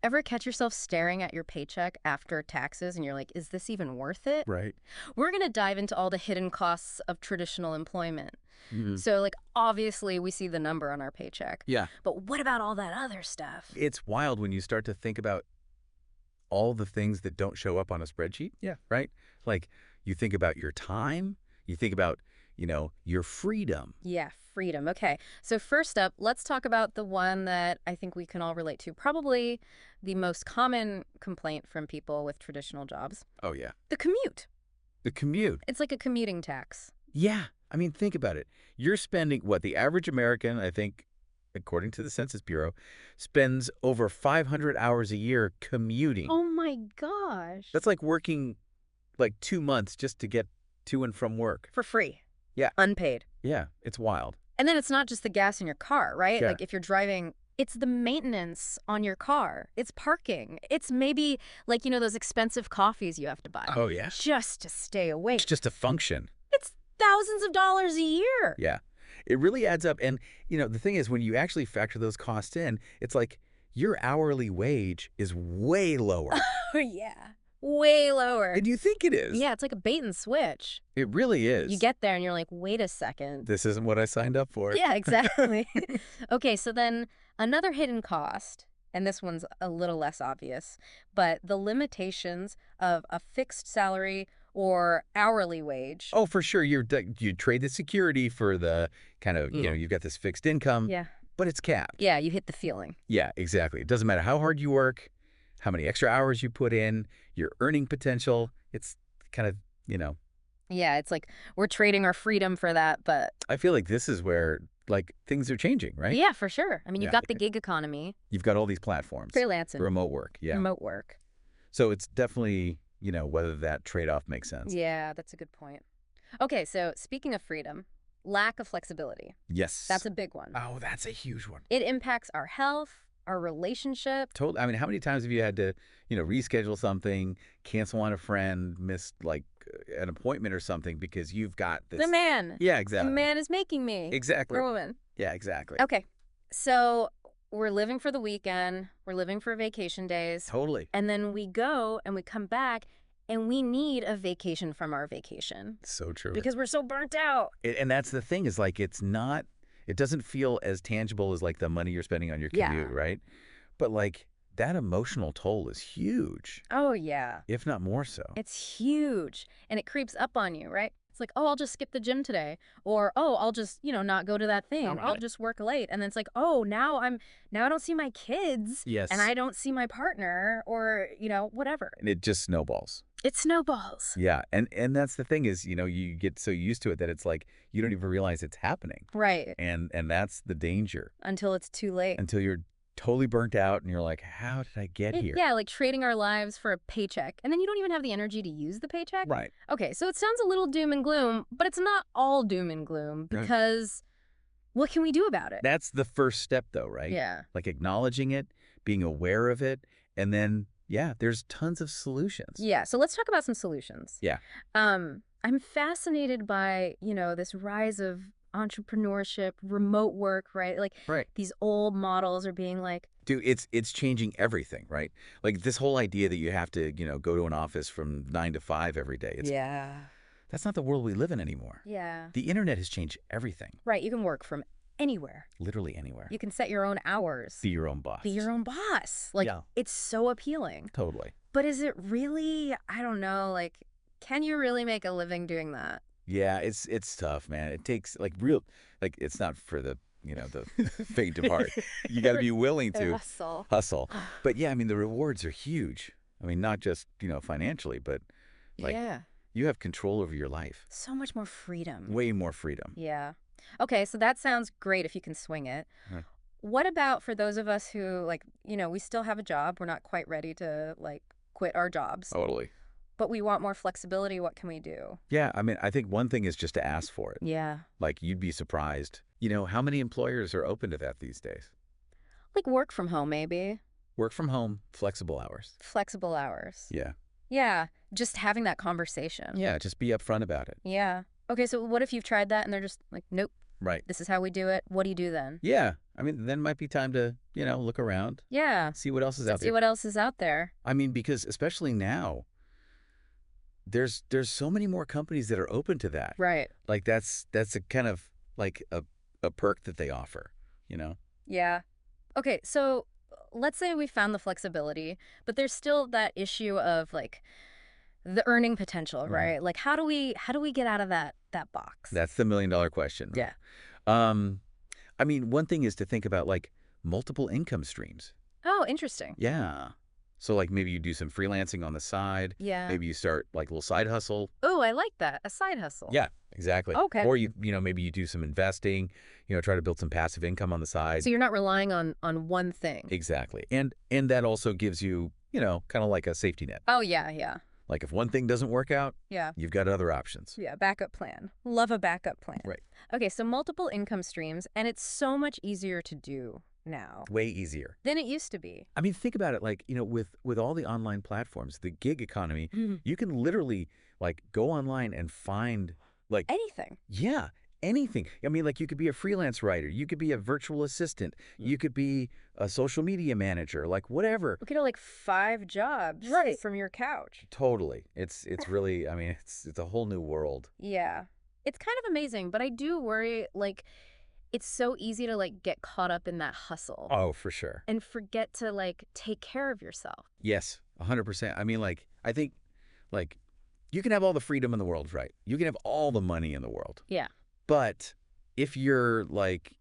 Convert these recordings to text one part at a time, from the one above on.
Ever catch yourself staring at your paycheck after taxes and you're like, is this even worth it? Right. We're going to dive into all the hidden costs of traditional employment. Mhm. So, like, obviously, we see the number on our paycheck. Yeah. But what about all that other stuff? It's wild when you start to think about all the things that don't show up on a spreadsheet. Yeah. Right? Like, you think about your time, you think about, your freedom. Yeah, freedom. Okay. So, first up, let's talk about the one that I think we can all relate to. Probably the most common complaint from people with traditional jobs, Oh, yeah. the commute. The commute. It's like a commuting tax. Yeah. I mean, think about it. You're spending what the average American, I think, according to the Census Bureau, spends over 500 hours a year commuting. Oh my gosh. That's like working like 2 months just to get to and from work. For free. Yeah. Unpaid. Yeah. It's wild. And then it's not just the gas in your car, right? Yeah. Like if you're driving, it's the maintenance on your car. It's parking. It's maybe like, those expensive coffees you have to buy. Oh, yeah. Just to stay awake. It's just a function. It's thousands of dollars a year. Yeah. It really adds up. And, the thing is, when you actually factor those costs in, it's like your hourly wage is way lower. Oh, yeah. Way lower. And you think it is. Yeah, it's like a bait and switch. It really is. You get there and you're like, wait a second. This isn't what I signed up for. Yeah, exactly. Okay, so then another hidden cost, and this one's a little less obvious, but the limitations of a fixed salary or hourly wage. Oh, for sure. You trade the security for the kind of, you've got this fixed income, Yeah. but it's capped. Yeah, you hit the feeling. Yeah, exactly. It doesn't matter how hard you work, how many extra hours you put in, your earning potential. It's kind of, Yeah, it's like we're trading our freedom for that, but I feel like this is where like things are changing, right? yeah, for sure. I mean, you've Yeah. got the gig economy, You've got all these platforms, freelancing, remote work. Yeah. remote work. So it's definitely, whether that trade-off makes sense. Yeah, that's a good point. Okay, so speaking of freedom, lack of flexibility. Yes. That's a big one. Oh, that's a huge one. It impacts our health, our relationship. Totally. I mean, how many times have you had to, reschedule something, cancel on a friend, miss like an appointment or something because you've got this. The man. Yeah, The exactly. man is making me. Exactly. Or woman. Yeah, exactly. Okay, so we're living for the weekend. We're living for vacation days. Totally. And then we go and we come back and we need a vacation from our vacation So true. because we're so burnt out. And that's the thing is like it doesn't feel as tangible as like the money you're spending on your commute, Yeah. right? But like that emotional toll is huge, Oh, yeah. if not more so. It's huge. And it creeps up on you, right? It's like, oh, I'll just skip the gym today. Or, oh, I'll just, not go to that thing. All right. I'll just work late. And then it's like, oh, now I don't see my kids. Yes. And I don't see my partner or, whatever. And it just snowballs. It snowballs. Yeah. And that's the thing is, you get so used to it that it's like you don't even realize it's happening. Right. And that's the danger Until it's too late. until you're totally burnt out and you're like, how did I get here? Yeah, like trading our lives for a paycheck. And then you don't even have the energy to use the paycheck. Right. Okay, so it sounds a little doom and gloom, but it's not all doom and gloom Right. because what can we do about it? That's the first step though, right? Yeah. Like acknowledging it, being aware of it, and then, yeah, there's tons of solutions. Yeah, so let's talk about some solutions. Yeah. I'm fascinated by, this rise of entrepreneurship, remote work, right? Like Right. these old models are being like, Dude, it's changing everything, right? Like this whole idea that you have to, go to an office from 9 to 5 every day. yeah. That's not the world we live in anymore. Yeah. The internet has changed everything, Right, you can work from anywhere. literally anywhere. You can set your own hours. Be your own boss. Be your own boss. Like, Yeah. it's so appealing. Totally. But is it really, I don't know, like, can you really make a living doing that? Yeah, it's tough, man. It takes it's not for the, the faint of heart. You got to be willing to Hustle. hustle. But yeah, I mean, the rewards are huge. I mean, not just, financially, but like Yeah. you have control over your life. So much more freedom. Way more freedom. Yeah. Okay, so that sounds great if you can swing it. Huh. What about for those of us who, like, we still have a job. We're not quite ready to, like, quit our jobs, Totally. but we want more flexibility. What can we do? Yeah, I mean, I think one thing is just to ask for it. Yeah. Like, you'd be surprised. How many employers are open to that these days? Like work from home, maybe. Work from home, flexible hours. Flexible hours. Yeah. Yeah. Just having that conversation. Yeah, just be upfront about it. Yeah. Okay, so what if you've tried that and they're just like, nope, Right. this is how we do it. What do you do then? Yeah. I mean, then might be time to, look around, Yeah. see what else is To out see there. what else is out there. I mean, because especially now, there's so many more companies that are open to that. Right. Like that's a kind of like a perk that they offer, you know? Yeah. Okay, so let's say we found the flexibility, but there's still that issue of like the earning potential, Mhm. right? Like how do we get out of that box? That's the $1 million question, right? Yeah. Um, I mean, one thing is to think about like multiple income streams. Oh, interesting. Yeah. So like maybe you do some freelancing on the side. Yeah. Maybe you start like a little side hustle. Oh, I like that. A side hustle. Yeah, exactly. Okay. Or maybe you do some investing, try to build some passive income on the side. So you're not relying on one thing. Exactly. And that also gives you, kind of like a safety net. Oh, yeah, yeah. Like if one thing doesn't work out, Yeah. you've got other options. Yeah, backup plan. Love a backup plan. Right. Okay, so multiple income streams, and it's so much easier to do now Way easier. than it used to be. I mean, think about it like, with all the online platforms, the gig economy, Mhm. you can literally like go online and find like, Anything. yeah, anything. I mean, like you could be a freelance writer, you could be a virtual assistant, you could be a social media manager, like whatever. We could have like 5 jobs Right. from your couch. Totally. It's really, I mean, it's a whole new world. Yeah. It's kind of amazing, but I do worry, like, it's so easy to, like, get caught up in that hustle Oh, for sure. and forget to, like, take care of yourself. Yes, 100%. I mean, like, I think, like, you can have all the freedom in the world, right? You can have all the money in the world. Yeah. But if you're, like,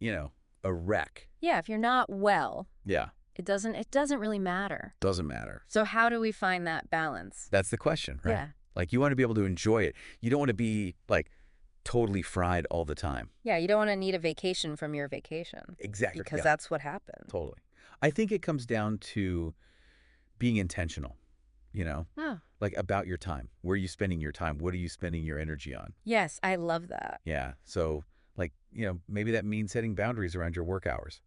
a wreck, Yeah, if you're not well, yeah, it doesn't really matter. doesn't matter. So how do we find that balance? That's the question, right? Yeah. Like, you want to be able to enjoy it. You don't want to be, like, totally fried all the time. Yeah, you don't want to need a vacation from your vacation Exactly. because Yeah, that's what happens. totally. I think it comes down to being intentional, Oh. like about your time. Where are you spending your time? What are you spending your energy on? Yes, I love that. Yeah. So, like, maybe that means setting boundaries around your work hours,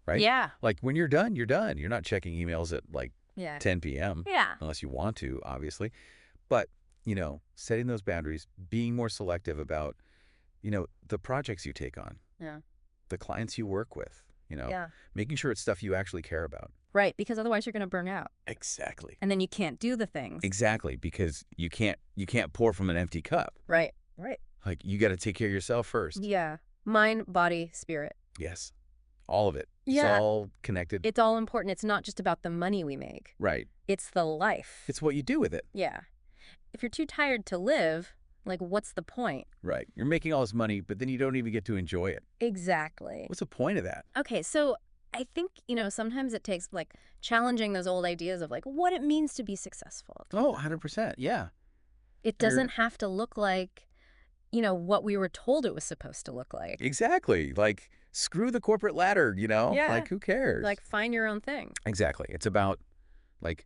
right? Yeah. Like when you're done, you're done. You're not checking emails at like Yeah. 10 p.m. Yeah. unless you want to, obviously. But, setting those boundaries, being more selective about, the projects you take on, Yeah. the clients you work with, Yeah. making sure it's stuff you actually care about. Right, because otherwise you're going to burn out. Exactly. And then you can't do the things. Exactly, because you can't pour from an empty cup. Right. Right. Like you got to take care of yourself first. Yeah. Mind, body, spirit. Yes. All of it. Yeah. It's all connected. It's all important. It's not just about the money we make. Right. It's the life. It's what you do with it. Yeah. If you're too tired to live, like, what's the point? Right. You're making all this money, but then you don't even get to enjoy it. Exactly. What's the point of that? Okay, so I think, sometimes it takes, like, challenging those old ideas of, like, what it means to be successful. Oh, 100%. Yeah. It doesn't have to look like, what we were told it was supposed to look like. Exactly. Like, screw the corporate ladder, Yeah. Like, who cares? Like, find your own thing. Exactly. It's about, like,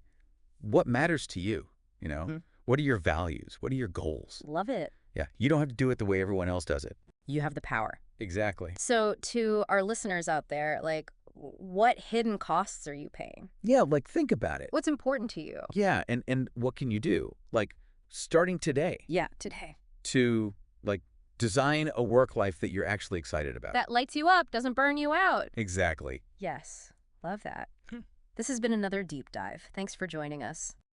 what matters to you, Mhm. What are your values? What are your goals? Love it. Yeah. You don't have to do it the way everyone else does it. You have the power. Exactly. So to our listeners out there, like, what hidden costs are you paying? Yeah, like, think about it. What's important to you? Yeah, and what can you do? Like, starting today Yeah, today. to, like, design a work life that you're actually excited about. That lights you up, doesn't burn you out. Exactly. Yes, love that. This has been another deep dive. Thanks for joining us.